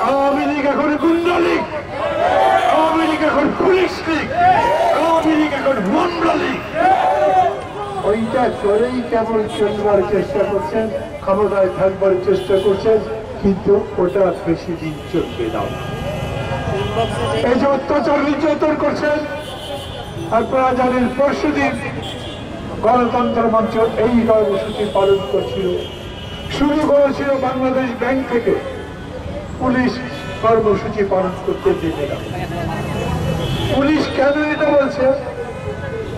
আওয়ামী লীগ এখন গুন্ডা লীগ, আওয়ামী লীগ এখন পুলিশ লীগ, আওয়ামী লীগ এখন মন্ডল লীগ। ওইটা করেই কেবল চলবার চেষ্টা করছেন, ক্ষমতায় থাকবার চেষ্টা করছেন, কিন্তু ওটা বেশি দিন চলবে না। এই যে অত্যাচার নির্যাতন করছেন, আপনারা জানেন পরশুদিন গণতন্ত্র মঞ্চ এই কর্মসূচি পালন করছিল, শুরু করেছিল বাংলাদেশ ব্যাংক থেকে। পুলিশ কর্মসূচি পালন করতে দেবে না। পুলিশ কেন এটা বলছে?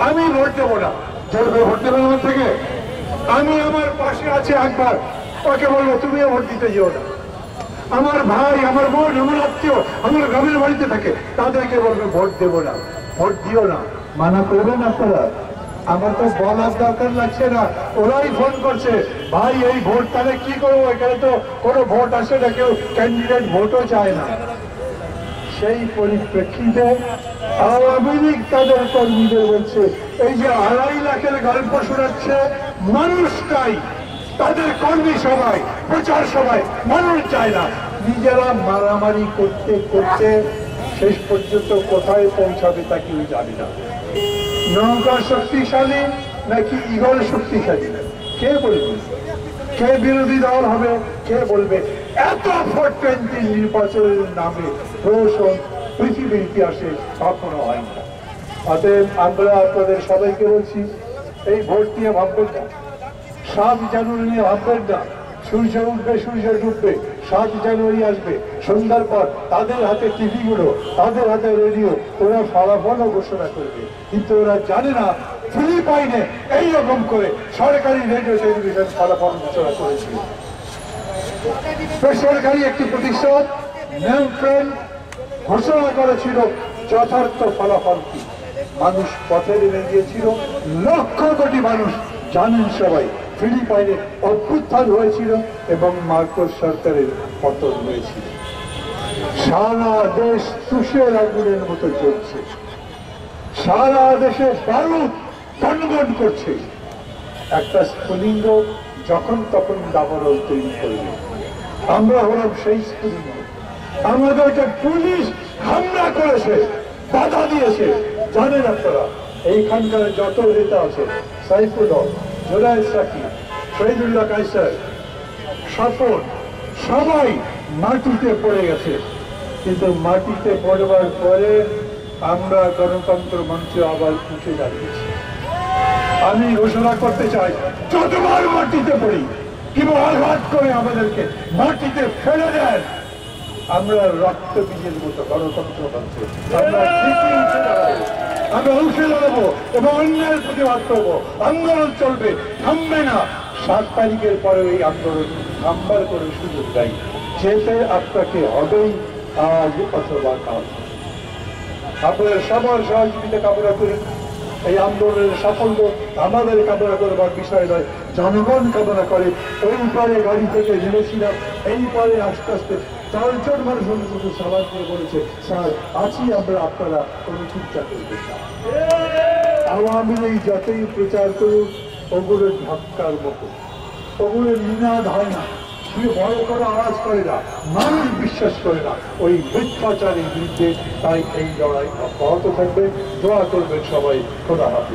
আমি ভোট দেবো না, চলবে ভোট দেবেন আমার থেকে? আমি আমার পাশে আছে একবার, ওকে বলবো তুমিও ভোট দিতে যেও না। আমার ভাই, আমার বোন, আমার আত্মীয় আমার গ্রামের বাড়িতে থাকে, তাদেরকে বলবে ভোট দেবো না, ভোট দিও না। মানা করবেন আপনারা? আমার তো বলার দরকার লাগছে না, ওরাই ফোন করছে, ভাই এই ভোট তাহলে কি করবো? এখানে তো কোনো ভোট আসে না, কেউ ক্যান্ডিডেট ভোটও চায় না। সেই পরিপ্রেক্ষিতে আওয়ামী লীগ তাদের কর্মীদের বলছে, এই যে 2.5 লাখের গল্প শোনাচ্ছে মানুষটাই, তাদের কর্মী সবাই, প্রচার সবাই, মানুষ চায় না। নিজেরা মারামারি করতে করতে শেষ পর্যন্ত কোথায় পৌঁছাবে তা কেউ জানে না। নৌকা শক্তিশালী নাকি ঈগল শক্তিশালী কে বলবে? কে বিরোধী দল হবে কে বলবে? এত 420 নির্বাচনের নামে প্রহসন পৃথিবীর ইতিহাসে কখনো হয়নি। অতএব আমরা আপনাদের সবাইকে বলছি, এই ভোট নিয়ে ভাববেন না, 7 জানুয়ারি নিয়ে ভাববেন না। সূর্য উঠবে, সূর্য ডুববে, 7 জানুয়ারি আসবে, সন্ধ্যার পর তাদের হাতে টিভি গুলো, তাদের হাতে রেডিও, ওরা ফলাফলও ঘোষণা করবে। কিন্তু ওরা জানে না ফিলিপাইনে এইরকম করে সরকারি রেডিও টেলিভিশন ফলাফল ঘোষণা করেছিল। বেসরকারি একটি প্রতিষ্ঠান নিয়ন্ত্রণ ঘোষণা করেছিল যথার্থ ফলাফল কি। মানুষ পথে নেমে গিয়েছিল, লক্ষ কোটি মানুষ জানেন সবাই ফিলিপাইনে অভ্যুত্থান হয়েছিল এবং মার্কোস সরকারের পতন হয়েছিল। সারা দেশ তুষের আগুনের মতো জ্বলছে, সারা দেশে বারুদ গনগন করছে। একটা স্ফুলিঙ্গ যখন তখন দাবানল তৈরি করবে। আমরা হলাম সেই স্ফুলিঙ্গ। আমাদেরকে পুলিশ হামলা করেছে, বাধা দিয়েছে। জানেন আপনারা এইখানকার যত নেতা আছে, সাইফুল, জুনায়েদ সাকি, শহীদুল্লাহ কায়সার, স্বপন, সবাই মাটিতে পড়ে গেছে। কিন্তু মাটিতে পড়বার পরে আমরা গণতন্ত্র মঞ্চে আবার উঠে দাঁড়িয়েছি। আমি ঘোষণা করতে চাই, যতবার মাটিতে পড়ি কিংবা আঘাত করে আমাদেরকে মাটিতে ফেলে দেন, আমরা রক্ত বীজের মতো গণতন্ত্র মঞ্চে আমরা ঠিকই উঠে দাঁড়াবো, আমরা উঠে দাঁড়াবো এবং অন্যায়ের প্রতিবাদ করবো। আন্দোলন চলবে, থামবে না। 7 তারিখের পরে এই আন্দোলন থামবার করে সুযোগ দেয়, যেতে আপনাকে হবেই আজ অথবা কাল। আপনাদের সবার সহযোগিতা কামনা করি। এই আন্দোলনের সাফল্য আমাদের কামনা করবার বিষয় নয়, জনগণ কামনা করে। ওই পরে গাড়ি থেকে নেমেছিলাম, এই পরে আস্তে আস্তে 4 জন মানুষ অন্তত সাবান করে বলেছে, স্যার আছি আমরা, আপনারা কোনো চিন্তা করবেন না। আওয়ামী লীগ যতই প্রচার করুক, ওগুলোর ধাক্কার মতো, ওগুলোর নিনাদ হয় না, বড় করে আওয়াজ করে না, মানুষ বিশ্বাস করে না ওই মিথ্যাচারের বিরুদ্ধে। তাই এই লড়াই অব্যাহত থাকবে। দোয়া করবেন সবাই। খোদা হাফেজ।